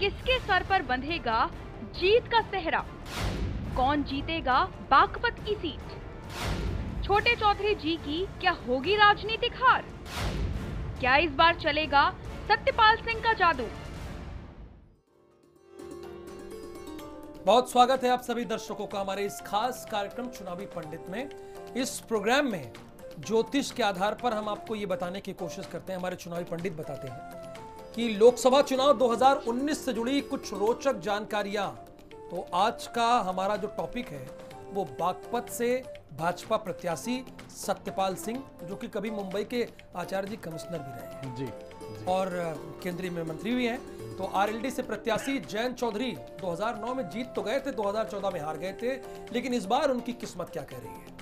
किसके सर पर बंधेगा जीत का सेहरा? कौन जीतेगा बागपत की सीट? छोटे चौधरी जी की क्या होगी राजनीतिक हार? क्या इस बार चलेगा सत्यपाल सिंह का जादू? बहुत स्वागत है आप सभी दर्शकों का हमारे इस खास कार्यक्रम चुनावी पंडित में। इस प्रोग्राम में ज्योतिष के आधार पर हम आपको ये बताने की कोशिश करते हैं, हमारे चुनावी पंडित बताते हैं कि लोकसभा चुनाव 2019 से जुड़ी कुछ रोचक जानकारियां। तो आज का हमारा जो टॉपिक है वो बागपत से भाजपा प्रत्याशी सत्यपाल सिंह, जो कि कभी मुंबई के आचार्य जी कमिश्नर भी रहे हैं जी और केंद्रीय में मंत्री भी हैं। तो आरएलडी से प्रत्याशी जयंत चौधरी 2009 में जीत तो गए थे, 2014 में हार गए थे, लेकिन इस बार उनकी किस्मत क्या कह रही है,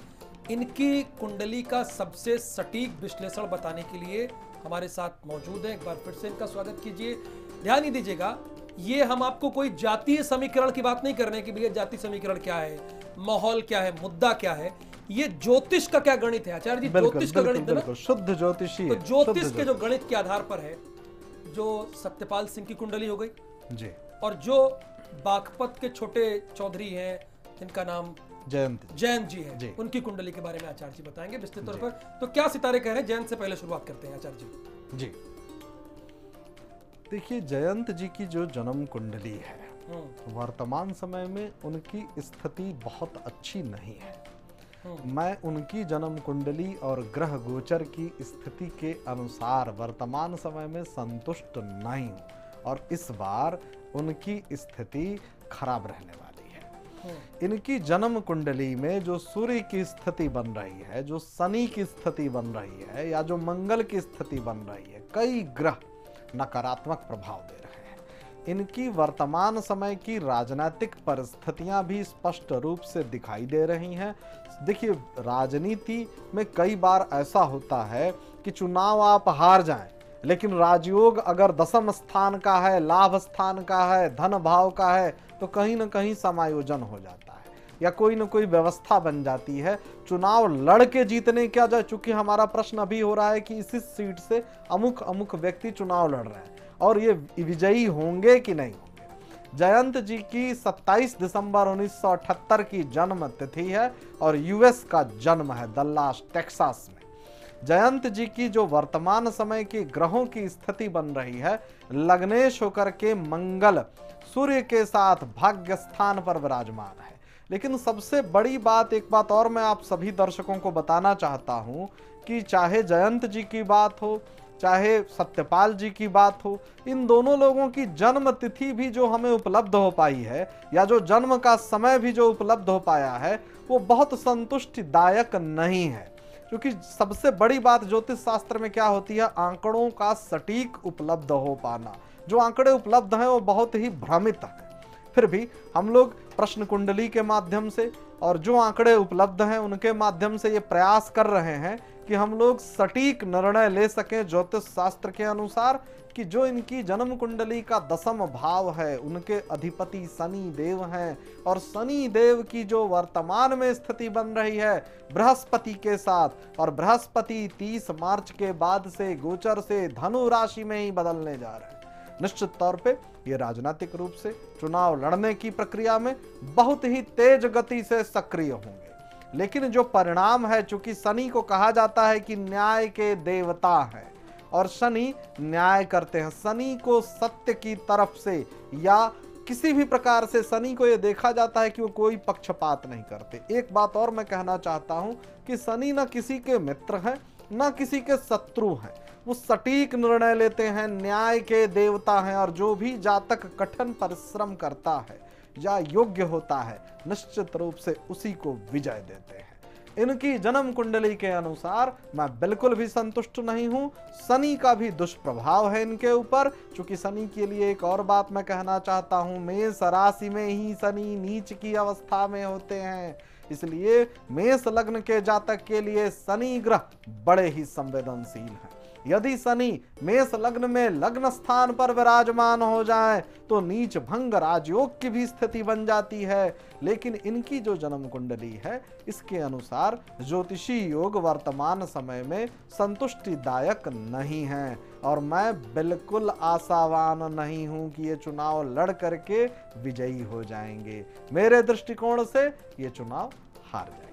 इनकी कुंडली का सबसे सटीक विश्लेषण बताने के लिए हमारे साथ मौजूद है। एक बार फिर से इनका स्वागत कीजिए। ध्यान ही दीजिएगा, ये हम आपको कोई जातीय समीकरण की बात नहीं कर रहे हैं कि भैया जातीय समीकरण क्या है, माहौल क्या है, मुद्दा क्या है। ये ज्योतिष का क्या गणित है आचार्य जी? ज्योतिष का गणित है ना, शुद्ध ज्योतिषी। तो ज्योतिष के जो गणित के आधार पर है, जो सत्यपाल सिंह की कुंडली हो गई जी, और जो बागपत के छोटे चौधरी हैं जिनका नाम जयंत जी है जी, उनकी कुंडली के बारे में आचार्य जी बताएंगे विस्तृत तौर पर। तो क्या सितारे कह रहे हैं, जयंत से पहले शुरुआत करते हैं आचार्य जी। जी देखिए, जयंत जी की जो जन्म कुंडली है वर्तमान समय में उनकी स्थिति बहुत अच्छी नहीं है। मैं उनकी जन्म कुंडली और ग्रह गोचर की स्थिति के अनुसार वर्तमान समय में संतुष्ट नहीं हूं और इस बार उनकी स्थिति खराब रहने वाली है। इनकी जन्म कुंडली में जो सूर्य की स्थिति बन रही है, जो शनि की स्थिति बन रही है या जो मंगल की स्थिति बन रही है, कई ग्रह नकारात्मक प्रभाव दे रहे हैं। इनकी वर्तमान समय की राजनीतिक परिस्थितियां भी स्पष्ट रूप से दिखाई दे रही हैं। देखिए, राजनीति में कई बार ऐसा होता है कि चुनाव आप हार जाएं, लेकिन राजयोग अगर दशम स्थान का है, लाभ स्थान का है, धन भाव का है, तो कहीं ना कहीं समायोजन हो जाता है या कोई ना कोई व्यवस्था बन जाती है। चुनाव लड़ के जीतने क्या जाए, चूंकि हमारा प्रश्न अभी हो रहा है कि इसी सीट से अमुक अमुक व्यक्ति चुनाव लड़ रहे हैं और ये विजयी होंगे कि नहीं होंगे। जयंत जी की 27 दिसंबर 1978 की जन्म तिथि है और यूएस का जन्म है, दल्लास टेक्सास में। जयंत जी की जो वर्तमान समय की ग्रहों की स्थिति बन रही है, लग्नेश होकर के मंगल सूर्य के साथ भाग्य स्थान पर विराजमान है। लेकिन सबसे बड़ी बात, एक बात और मैं आप सभी दर्शकों को बताना चाहता हूं कि चाहे जयंत जी की बात हो, चाहे सत्यपाल जी की बात हो, इन दोनों लोगों की जन्म तिथि भी जो हमें उपलब्ध हो पाई है या जो जन्म का समय भी जो उपलब्ध हो पाया है, वो बहुत संतुष्टिदायक नहीं है। क्योंकि सबसे बड़ी बात ज्योतिष शास्त्र में क्या होती है, आंकड़ों का सटीक उपलब्ध हो पाना। जो आंकड़े उपलब्ध हैं वो बहुत ही भ्रमित है। फिर भी हम लोग प्रश्न कुंडली के माध्यम से और जो आंकड़े उपलब्ध हैं उनके माध्यम से ये प्रयास कर रहे हैं कि हम लोग सटीक निर्णय ले सकें ज्योतिष शास्त्र के अनुसार कि जो इनकी जन्म कुंडली का दशम भाव है, उनके अधिपति शनि देव हैं और शनि देव की जो वर्तमान में स्थिति बन रही है बृहस्पति के साथ, और बृहस्पति 30 मार्च के बाद से गोचर से धनु राशि में ही बदलने जा रहे हैं। निश्चित तौर पे ये राजनीतिक रूप से चुनाव लड़ने की प्रक्रिया में बहुत ही तेज गति से सक्रिय होंगे। लेकिन जो परिणाम है, चूंकि शनि को कहा जाता है कि न्याय के देवता हैं और शनि न्याय करते हैं, शनि को सत्य की तरफ से या किसी भी प्रकार से शनि को यह देखा जाता है कि वो कोई पक्षपात नहीं करते। एक बात और मैं कहना चाहता हूं कि शनि न किसी के मित्र हैं न किसी के शत्रु हैं, वो सटीक निर्णय लेते हैं, न्याय के देवता हैं और जो भी जातक कठिन परिश्रम करता है या योग्य होता है, निश्चित रूप से उसी को विजय देते हैं। इनकी जन्म कुंडली के अनुसार मैं बिल्कुल भी संतुष्ट नहीं हूं। शनि का भी दुष्प्रभाव है इनके ऊपर। चूंकि शनि के लिए एक और बात मैं कहना चाहता हूं, मेष राशि में ही शनि नीच की अवस्था में होते हैं, इसलिए मेष लग्न के जातक के लिए शनि ग्रह बड़े ही संवेदनशील हैं। यदि शनि मेष लग्न में लग्न स्थान पर विराजमान हो जाए तो नीच भंग राजयोग की भी स्थिति बन जाती है। लेकिन इनकी जो जन्म कुंडली है इसके अनुसार ज्योतिषी योग वर्तमान समय में संतुष्टिदायक नहीं है और मैं बिल्कुल आशावान नहीं हूं कि ये चुनाव लड़ करके विजयी हो जाएंगे। मेरे दृष्टिकोण से ये चुनाव हार जाएंगे।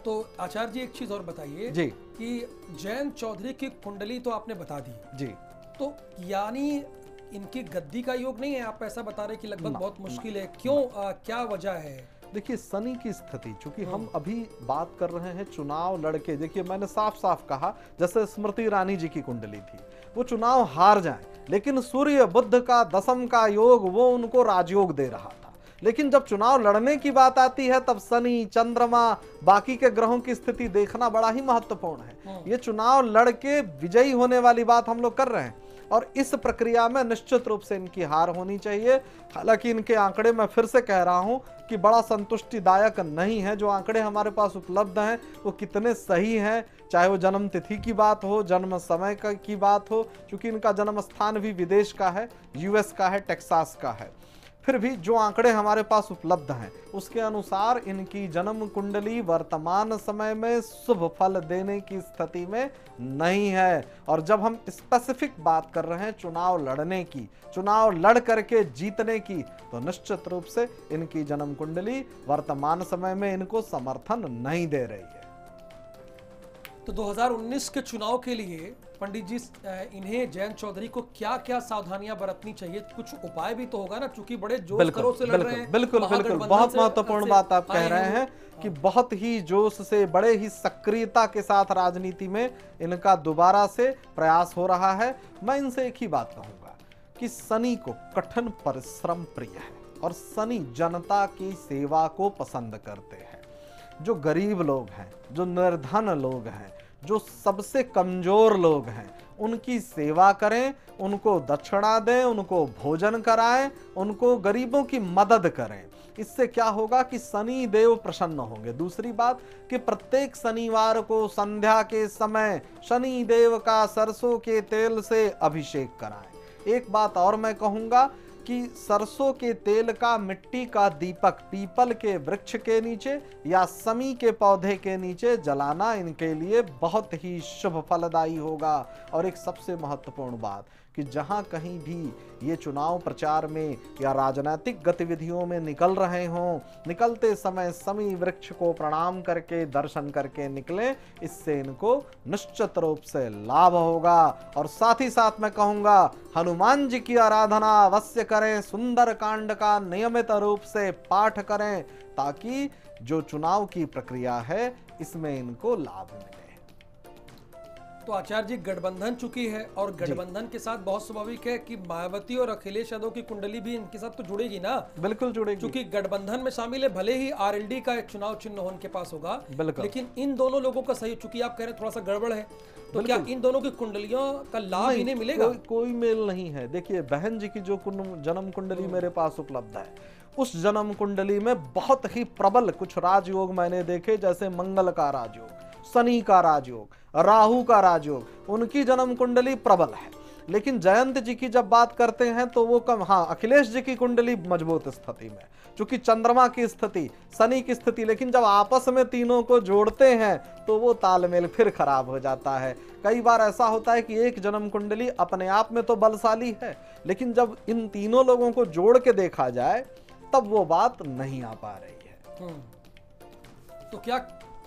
तो आचार्य जी एक चीज और बताइए जी कि जयंत चौधरी की कुंडली तो आपने बता दी जी। तो यानी इनकी गद्दी का योग नहीं है, आप ऐसा बता रहे कि लगभग बहुत मुश्किल है, क्यों क्या वजह है? देखिए शनि की स्थिति, चूंकि हम अभी बात कर रहे हैं चुनाव लड़के, देखिए मैंने साफ साफ कहा जैसे स्मृति ईरानी जी की कुंडली थी, वो चुनाव हार जाए लेकिन सूर्य बुध का दशम का योग वो उनको राजयोग दे रहा था। लेकिन जब चुनाव लड़ने की बात आती है तब शनि चंद्रमा बाकी के ग्रहों की स्थिति देखना बड़ा ही महत्वपूर्ण है। ये चुनाव लड़के विजयी होने वाली बात हम लोग कर रहे हैं और इस प्रक्रिया में निश्चित रूप से इनकी हार होनी चाहिए। हालांकि इनके आंकड़े मैं फिर से कह रहा हूं कि बड़ा संतुष्टिदायक नहीं है। जो आंकड़े हमारे पास उपलब्ध हैं वो कितने सही हैं, चाहे वो जन्म तिथि की बात हो, जन्म समय की बात हो, क्योंकि इनका जन्म स्थान भी विदेश का है, यूएस का है, टेक्सास का है। फिर भी जो आंकड़े हमारे पास उपलब्ध हैं उसके अनुसार इनकी जन्म कुंडली वर्तमान समय में शुभ फल देने की स्थिति में नहीं है। और जब हम स्पेसिफिक बात कर रहे हैं चुनाव लड़ने की, चुनाव लड़ करके जीतने की, तो निश्चित रूप से इनकी जन्म कुंडली वर्तमान समय में इनको समर्थन नहीं दे रही है। तो 2019 के चुनाव के लिए पंडित जी इन्हें जयंत चौधरी को क्या क्या सावधानियां बरतनी चाहिए? कुछ उपाय भी तो होगा ना, चूंकि बड़े जोश खरोश से लड़ रहे हैं। बिल्कुल बिल्कुल, बहुत महत्वपूर्ण बात आप कह रहे हैं कि बहुत ही जोश से, बड़े ही सक्रियता के साथ राजनीति में इनका दोबारा से प्रयास हो रहा है। मैं इनसे एक ही बात कहूंगा कि शनि को कठिन परिश्रम प्रिय है और शनि जनता की सेवा को पसंद करते हैं। जो गरीब लोग हैं, जो निर्धन लोग हैं, जो सबसे कमजोर लोग हैं, उनकी सेवा करें, उनको दक्षिणा दें, उनको भोजन कराएं, उनको गरीबों की मदद करें। इससे क्या होगा कि शनि देव प्रसन्न होंगे। दूसरी बात कि प्रत्येक शनिवार को संध्या के समय शनि देव का सरसों के तेल से अभिषेक कराएं। एक बात और मैं कहूंगा कि सरसों के तेल का मिट्टी का दीपक पीपल के वृक्ष के नीचे या समी के पौधे के नीचे जलाना इनके लिए बहुत ही शुभ फलदायी होगा। और एक सबसे महत्वपूर्ण बात कि जहां कहीं भी ये चुनाव प्रचार में या राजनीतिक गतिविधियों में निकल रहे हों, निकलते समय समी वृक्ष को प्रणाम करके दर्शन करके निकलें। इससे इनको निश्चित रूप से लाभ होगा। और साथ ही साथ मैं कहूँगा हनुमान जी की आराधना अवश्य करें, सुंदर कांड का नियमित रूप से पाठ करें ताकि जो चुनाव की प्रक्रिया है इसमें इनको लाभ मिले। तो आचार्य जी गठबंधन चुकी है और गठबंधन के साथ बहुत स्वाभाविक है कि मायावती और अखिलेश यादव की कुंडली भी इनके साथ तो जुड़ेगी ना? बिल्कुल जुड़ेगी, क्योंकि गठबंधन में शामिल है। भले ही आरएलडी का एक चुनाव चिन्ह उनके पास होगा, लेकिन इन दोनों लोगों का सही, चूंकि आप कह रहे हैं थोड़ा सा गड़बड़ है, तो क्या इन दोनों की कुंडलियों का लाभ इन्हें मिलेगा? कोई मेल नहीं है। देखिए बहन जी की जो जन्म कुंडली मेरे पास उपलब्ध है, उस जन्म कुंडली में बहुत ही प्रबल कुछ राजयोग मैंने देखे, जैसे मंगल का राजयोग, शनि का राजयोग, राहु का राजयोग, उनकी जन्म कुंडली प्रबल है। लेकिन जयंत जी की जब बात करते हैं तो वो कम, हाँ अखिलेश जी की कुंडली मजबूत स्थिति में, क्योंकि चंद्रमा की स्थिति, शनि की स्थिति, लेकिन जब आपस में तीनों को जोड़ते हैं तो वो तालमेल फिर खराब हो जाता है। कई बार ऐसा होता है कि एक जन्म कुंडली अपने आप में तो बलशाली है, लेकिन जब इन तीनों लोगों को जोड़ के देखा जाए तब वो बात नहीं आ पा रही है। तो क्या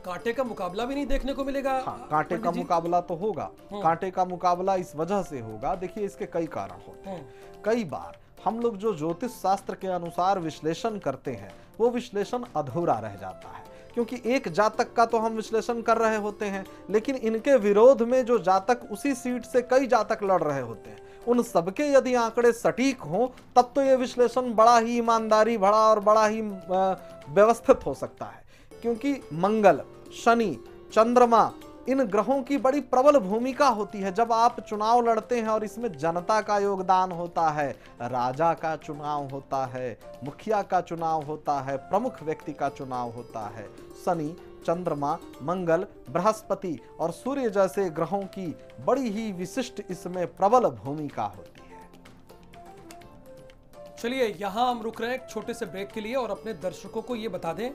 कांटे का मुकाबला भी नहीं देखने को मिलेगा? हाँ, कांटे का मुकाबला तो होगा। कांटे का मुकाबला इस वजह से होगा, देखिए इसके कई कारण होते हैं। कई बार हम लोग जो ज्योतिष शास्त्र के अनुसार विश्लेषण करते हैं वो विश्लेषण अधूरा रह जाता है, क्योंकि एक जातक का तो हम विश्लेषण कर रहे होते हैं, लेकिन इनके विरोध में जो जातक उसी सीट से कई जातक लड़ रहे होते हैं, उन सबके यदि आंकड़े सटीक हों तब तो ये विश्लेषण बड़ा ही ईमानदारी भरा और बड़ा ही व्यवस्थित हो सकता है। क्योंकि मंगल, शनि, चंद्रमा, इन ग्रहों की बड़ी प्रबल भूमिका होती है जब आप चुनाव लड़ते हैं, और इसमें जनता का योगदान होता है, राजा का चुनाव होता है, मुखिया का चुनाव होता है, प्रमुख व्यक्ति का चुनाव होता है। शनि चंद्रमा, मंगल, बृहस्पति और सूर्य जैसे ग्रहों की बड़ी ही विशिष्ट इसमें प्रबल भूमिका होती है। चलिए यहां हम रुक रहे हैं एक छोटे से ब्रेक के लिए और अपने दर्शकों को ये बता दें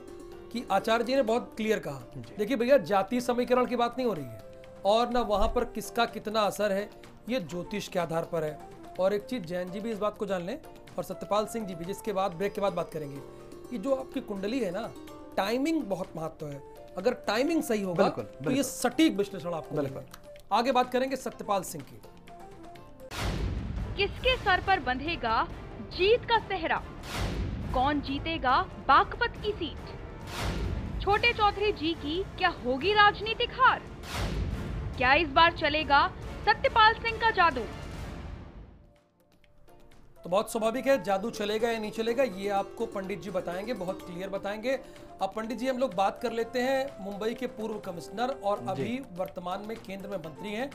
कि आचार्य जी ने बहुत क्लियर कहा, देखिए भैया जातीय समीकरण की बात नहीं हो रही है और ना वहां पर किसका कितना असर है, ये ज्योतिष के आधार पर है। और एक चीज जैन जी भी इस बात को जान लें और सत्यपाल सिंह जी भी, जिसके बाद ब्रेक के बाद बात करेंगे। ये जो आपकी कुंडली है ना, टाइमिंग बहुत महत्व है। अगर टाइमिंग सही होगा तो ये सटीक विश्लेषण आपको मिलेगा। आगे बात करेंगे सत्यपाल सिंह की। किसके सर पर बंधेगा जीत का सेहरा? कौन जीतेगा बागपत की सीट? छोटे चौधरी जी की क्या होगी राजनीतिक हार? क्या इस बार चलेगा सत्यपाल सिंह का जादू? तो बहुत स्वाभाविक है, जादू चलेगा या नहीं चलेगा ये आपको पंडित जी बताएंगे, बहुत क्लियर बताएंगे। अब पंडित जी हम लोग बात कर लेते हैं मुंबई के पूर्व कमिश्नर और अभी वर्तमान में केंद्र में मंत्री हैं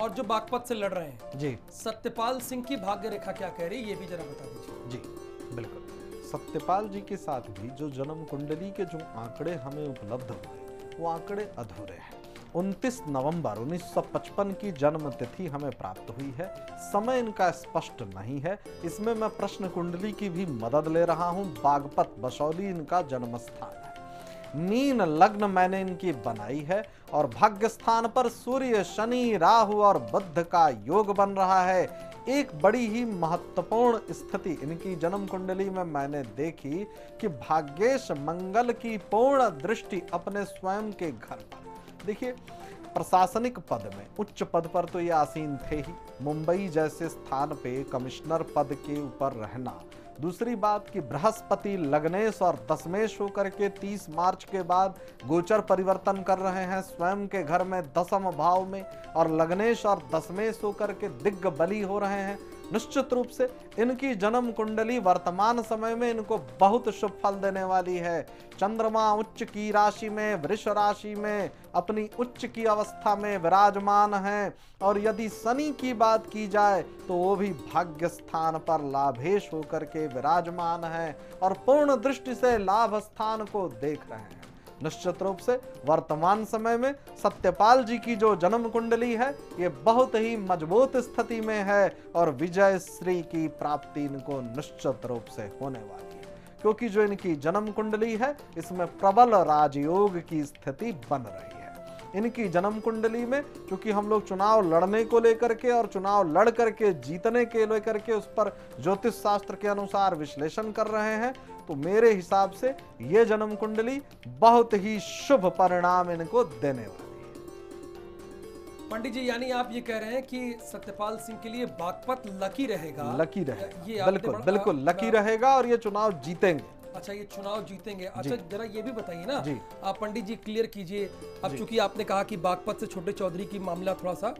और जो बागपत से लड़ रहे हैं जी, सत्यपाल सिंह की भाग्य रेखा क्या कह रही है, ये भी जरा बता दीजिए। जी बिल्कुल, सत्यपाल जी के साथ भी जो जन्म कुंडली के जो आंकड़े हमें उपलब्ध हुए वो आंकड़े अधूरे हैं। 29 नवंबर 1955 की जन्म तिथि हमें प्राप्त हुई है। समय इनका स्पष्ट नहीं है, इसमें मैं प्रश्न कुंडली की भी मदद ले रहा हूं। बागपत बसौली इनका जन्म स्थान है। मीन लग्न मैंने इनकी बनाई है और भाग्य स्थान पर सूर्य, शनि, राहु और बुध का योग बन रहा है। एक बड़ी ही महत्वपूर्ण स्थिति इनकी जन्म कुंडली में मैंने देखी कि भाग्येश मंगल की पूर्ण दृष्टि अपने स्वयं के घर पर। देखिए, प्रशासनिक पद में उच्च पद पर तो ये आसीन थे ही, मुंबई जैसे स्थान पे कमिश्नर पद के ऊपर रहना। दूसरी बात कि बृहस्पति लग्नेश और दशमेश होकर के 30 मार्च के बाद गोचर परिवर्तन कर रहे हैं स्वयं के घर में दशम भाव में, और लग्नेश और दशमेश होकर के दिग्बली हो रहे हैं। निश्चित रूप से इनकी जन्म कुंडली वर्तमान समय में इनको बहुत शुभ फल देने वाली है। चंद्रमा उच्च की राशि में, वृष राशि में अपनी उच्च की अवस्था में विराजमान है, और यदि शनि की बात की जाए तो वो भी भाग्य स्थान पर लाभेश होकर के विराजमान है और पूर्ण दृष्टि से लाभ स्थान को देख रहे हैं। निश्चित रूप से वर्तमान समय में सत्यपाल जी की जो जन्म कुंडली है ये बहुत ही मजबूत स्थिति में है और विजय श्री की प्राप्ति इनको निश्चित रूप से होने वाली है, क्योंकि जो इनकी जन्म कुंडली है इसमें प्रबल राजयोग की स्थिति बन रही है। इनकी जन्म कुंडली में क्योंकि हम लोग चुनाव लड़ने को लेकर के और चुनाव लड़ करके जीतने के लेकर के उस पर ज्योतिष शास्त्र के अनुसार विश्लेषण कर रहे हैं, तो मेरे हिसाब से ये जन्म कुंडली बहुत ही शुभ परिणाम इनको देने वाली है। पंडित जी, यानी आप ये कह रहे हैं कि सत्यपाल सिंह के लिए बागपत लकी रहेगा? लकी रहेगा, बिल्कुल बिल्कुल लकी रहेगा और ये चुनाव जीतेंगे। अच्छा, ये चुनाव जीतेंगे। अच्छा, जरा ये भी बताइए ना जी। आप पंडित जी क्लियर कीजिए। अब चूंकि आपने कहा कि बागपत से छोटे चौधरी की मामला थोड़ा सा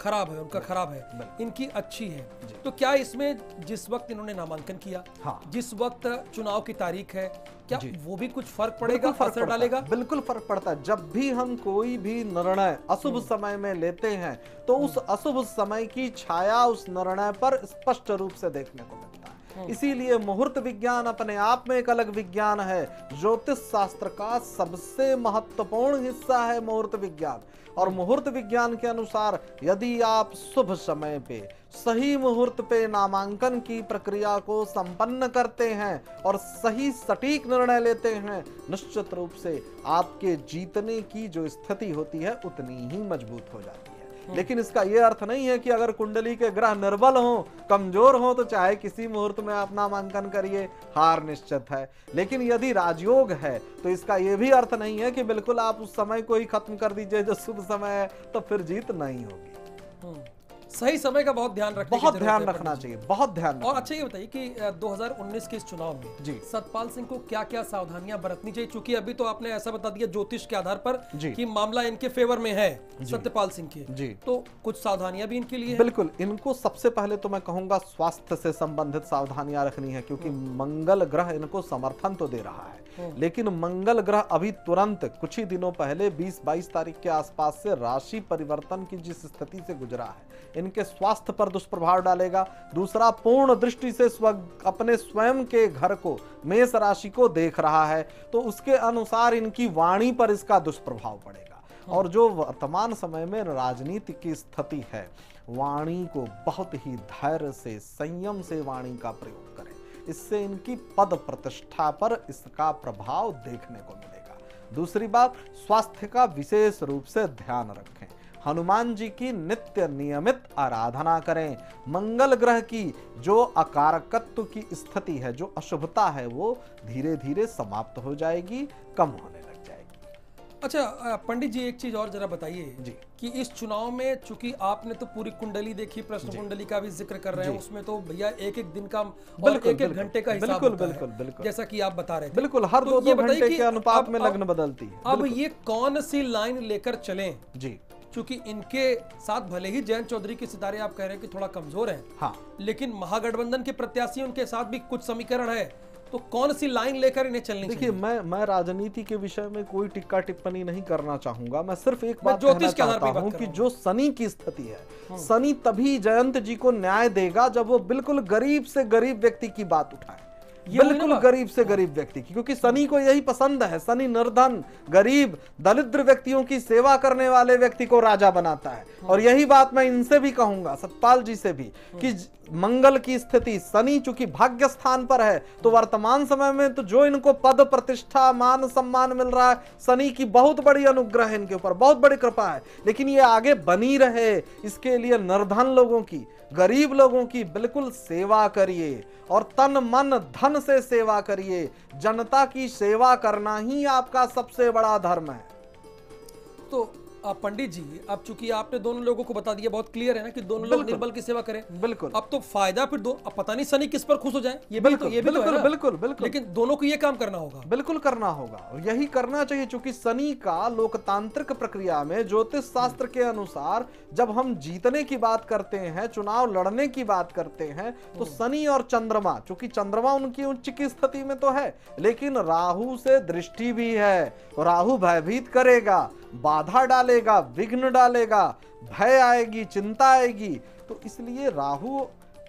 खराब है उनका खराब है, इनकी अच्छी है, तो क्या इसमें जिस वक्त इन्होंने नामांकन किया, हाँ। जिस वक्त चुनाव की तारीख है, क्या वो भी कुछ फर्क पड़ेगा, असर डालेगा? बिल्कुल फर्क पड़ता है। जब भी हम कोई भी निर्णय अशुभ समय में लेते हैं तो उस अशुभ समय की छाया उस निर्णय पर स्पष्ट रूप से देखने को मिलता है। इसीलिए मुहूर्त विज्ञान अपने आप में एक अलग विज्ञान है। ज्योतिष शास्त्र का सबसे महत्वपूर्ण हिस्सा है मुहूर्त विज्ञान, और मुहूर्त विज्ञान के अनुसार यदि आप शुभ समय पे सही मुहूर्त पे नामांकन की प्रक्रिया को संपन्न करते हैं और सही सटीक निर्णय लेते हैं, निश्चित रूप से आपके जीतने की जो स्थिति होती है उतनी ही मजबूत हो जाती है। लेकिन इसका यह अर्थ नहीं है कि अगर कुंडली के ग्रह निर्बल हों, कमजोर हों, तो चाहे किसी मुहूर्त में आप नामांकन करिए, हार निश्चित है। लेकिन यदि राजयोग है तो इसका यह भी अर्थ नहीं है कि बिल्कुल आप उस समय को ही खत्म कर दीजिए जो शुभ समय है, तो फिर जीत नहीं होगी। सही समय का बहुत ध्यान रखना चाहिए, बहुत ध्यान। और अच्छा ये बताइए कि 2019 के इस चुनाव में जी सतपाल सिंह को क्या क्या सावधानियां बरतनी चाहिए? क्योंकि अभी तो आपने ऐसा बता दिया ज्योतिष के आधार पर कि मामला इनके फेवर में है सत्यपाल सिंह के जी, तो कुछ सावधानियां भी इनके लिए? बिल्कुल, इनको सबसे पहले तो मैं कहूंगा स्वास्थ्य से संबंधित सावधानियां रखनी है, क्योंकि मंगल ग्रह इनको समर्थन तो दे रहा है, लेकिन मंगल ग्रह अभी तुरंत कुछ ही दिनों पहले 20-22 तारीख के आसपास से राशि परिवर्तन की जिस स्थिति से गुजरा है, इनके स्वास्थ्य पर दुष्प्रभाव डालेगा। दूसरा, पूर्ण दृष्टि से अपने स्वयं के घर को, मेष राशि को देख रहा है, तो उसके अनुसार इनकी वाणी पर इसका दुष्प्रभाव पड़ेगा। और जो वर्तमान समय में राजनीति की स्थिति है, वाणी को बहुत ही धैर्य से, संयम से वाणी का प्रयोग करें, इससे इनकी पद प्रतिष्ठा पर इसका प्रभाव देखने को मिलेगा। दूसरी बात, स्वास्थ्य का विशेष रूप से ध्यान रखें। हनुमान जी की नित्य नियमित आराधना करें। मंगल ग्रह की जो अकारकत्व की स्थिति है, जो अशुभता है, वो धीरे धीरे समाप्त हो जाएगी, कम होने लग जाएगी। अच्छा पंडित जी, एक चीज और जरा बताइए जी कि इस चुनाव में, चूंकि आपने तो पूरी कुंडली देखी, प्रश्न कुंडली का भी जिक्र कर रहे हैं, उसमें तो भैया एक एक दिन का और एक एक घंटे का हिसाब होता है, बिल्कुल, जैसा कि आप बता रहे थे। बिल्कुल, हर तो 2-2 घंटे के अनुपात में लग्न बदलती है। अब ये कौन सी लाइन लेकर चलें? जी, क्योंकि इनके साथ भले ही जयंत चौधरी के सितारे आप कह रहे हैं कि थोड़ा कमजोर हैं, हाँ, लेकिन महागठबंधन के प्रत्याशी उनके साथ भी कुछ समीकरण है, तो कौन सी लाइन लेकर इन्हें चलनी चाहिए? देखिए, मैं राजनीति के विषय में कोई टिक्का टिप्पणी नहीं करना चाहूंगा। मैं सिर्फ एक बात ज्योतिष कहना के आधार चाहता पर हूं कि जो शनि की स्थिति है, शनि तभी जयंत जी को न्याय देगा जब वो बिल्कुल गरीब से गरीब व्यक्ति की बात उठाए, बिल्कुल गरीब से गरीब व्यक्ति की, क्योंकि शनि को यही पसंद है। शनि निर्धन, गरीब, दरिद्र व्यक्तियों की सेवा करने वाले व्यक्ति को राजा बनाता है। और यही बात मैं इनसे भी कहूंगा, सतपाल जी से भी, कि मंगल की स्थिति, शनि चूंकि भाग्य स्थान पर है, तो वर्तमान समय में तो जो इनको पद प्रतिष्ठा मान सम्मान मिल रहा है, शनि की बहुत बड़ी अनुग्रह है इनके ऊपर, बहुत बड़ी कृपा है। लेकिन ये आगे बनी रहे, इसके लिए निर्धन लोगों की, गरीब लोगों की बिल्कुल सेवा करिए और तन मन धन से सेवा करिए। जनता की सेवा करना ही आपका सबसे बड़ा धर्म है। तो पंडित जी, अब चूंकि आपने दोनों लोगों को बता दिया, बहुत क्लियर है ना कि दोनों लोग निर्बल की सेवा करें। बिल्कुल। अब तो फायदा फिर अब पता नहीं शनि किस पर खुश हो जाए, ये बिल्कुल, भी तो है ना? बिल्कुल, लेकिन दोनों को ये काम करना होगा, बिल्कुल करना होगा, यही करना चाहिए। चूंकि शनि का लोकतांत्रिक प्रक्रिया में, ज्योतिष शास्त्र के अनुसार, जब हम जीतने की बात करते हैं, चुनाव लड़ने की बात करते हैं, तो शनि और चंद्रमा, चूंकि चंद्रमा उनकी उच्च की स्थिति में तो है, लेकिन राहु से दृष्टि भी है। राहु भयभीत करेगा, बाधा डालेगा, विघ्न डालेगा, भय आएगी, चिंता आएगी। तो इसलिए राहु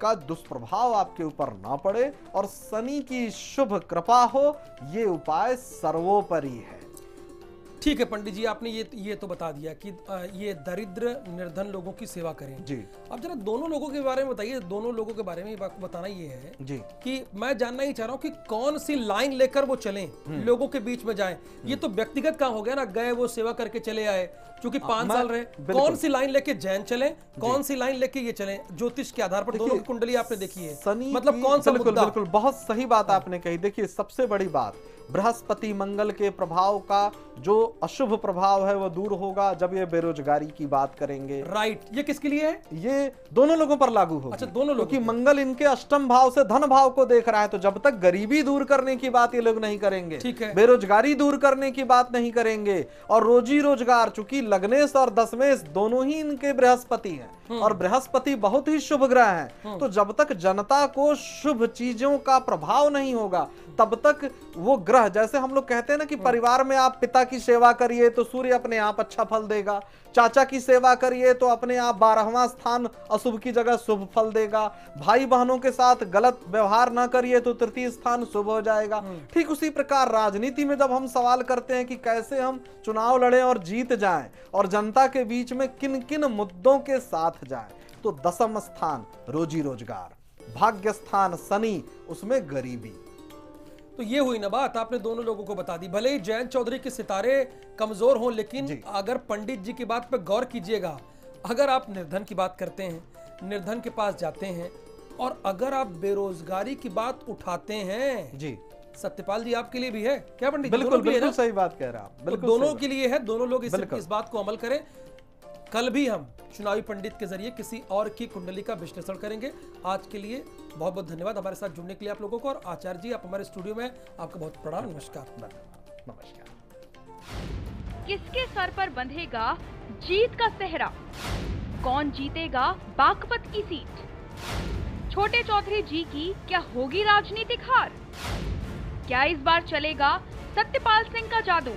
का दुष्प्रभाव आपके ऊपर ना पड़े और शनि की शुभ कृपा हो, ये उपाय सर्वोपरि है। ठीक है पंडित जी, आपने ये तो बता दिया कि ये दरिद्र निर्धन लोगों की सेवा करें जी। अब जरा दोनों लोगों के बारे में बताइए। दोनों लोगों के बारे में बताना ये है जी कि मैं जानना ही चाह रहा हूँ कि कौन सी लाइन लेकर वो चलें, लोगों के बीच में जाएं। ये तो व्यक्तिगत काम हो गया ना, गए वो सेवा करके चले आए, चूंकि 5 साल रहे। कौन सी लाइन लेके जैन चले, कौन सी लाइन लेके ये चले? ज्योतिष के आधार पर दोनों की कुंडली आपने देखी है, मतलब कौन सा मुद्दा? बिल्कुल, बहुत सही बात आपने कही। देखिए, सबसे बड़ी बात, बृहस्पति मंगल के प्रभाव का जो अशुभ प्रभाव है वो दूर होगा जब ये बेरोजगारी की बात करेंगे। राइट, ये किसके लिए है? ये दोनों लोगों पर लागू होगा। अच्छा, दोनों लोग, क्योंकि मंगल इनके अष्टम भाव से धन भाव को देख रहा है, तो जब तक गरीबी दूर करने की बात ये लोग नहीं करेंगे, ठीक है, बेरोजगारी दूर करने की बात नहीं करेंगे, और रोजी रोजगार, चूंकि लग्नेश और दशमेश दोनों ही इनके बृहस्पति हैं और बृहस्पति बहुत ही शुभ ग्रह है, तो जब तक जनता को शुभ चीजों का प्रभाव नहीं होगा, तब तक वो ग्रह, जैसे हम लोग कहते हैं ना कि परिवार में आप पिता की सेवा करिए तो सूर्य अपने आप अच्छा फल देगा, चाचा की सेवा करिए तो अपने आप 12वां स्थान अशुभ की जगह शुभ फल देगा, भाई बहनों के साथ गलत व्यवहार ना करिए तो तृतीय स्थान शुभ हो जाएगा। ठीक उसी प्रकार राजनीति में जब हम सवाल करते हैं कि कैसे हम चुनाव लड़ें और जीत जाएं और जनता के बीच में किन किन मुद्दों के साथ जाएं, तो दशम स्थान रोजी रोजगार, भाग्य स्थान शनि, उसमें गरीबी। तो ये हुई ना बात, आपने दोनों लोगों को बता दी। भले ही जयंत चौधरी के सितारे कमजोर हों, लेकिन अगर पंडित जी की बात पर गौर कीजिएगा, अगर आप निर्धन की बात करते हैं, निर्धन के पास जाते हैं, और अगर आप बेरोजगारी की बात उठाते हैं जी, सत्यपाल जी आपके लिए भी है क्या पंडित? बिल्कुल, बिल्कुल सही बात कह रहे हैं आप, बिल्कुल दोनों के लिए है, दोनों लोग इस बात को अमल करें। कल भी हम चुनावी पंडित के जरिए किसी और की कुंडली का विश्लेषण करेंगे। आज के लिए बहुत बहुत धन्यवाद हमारे साथ जुड़ने के लिए आप लोगों को। और आचार्य जी, आप हमारे स्टूडियो में, आपका बहुत प्रणाम। नमस्कार। नमस्कार। किसके सर पर बंधेगा जीत का सेहरा? कौन जीतेगा बागपत की सीट? छोटे चौधरी जी की क्या होगी राजनीतिक हार? क्या इस बार चलेगा सत्यपाल सिंह का जादू?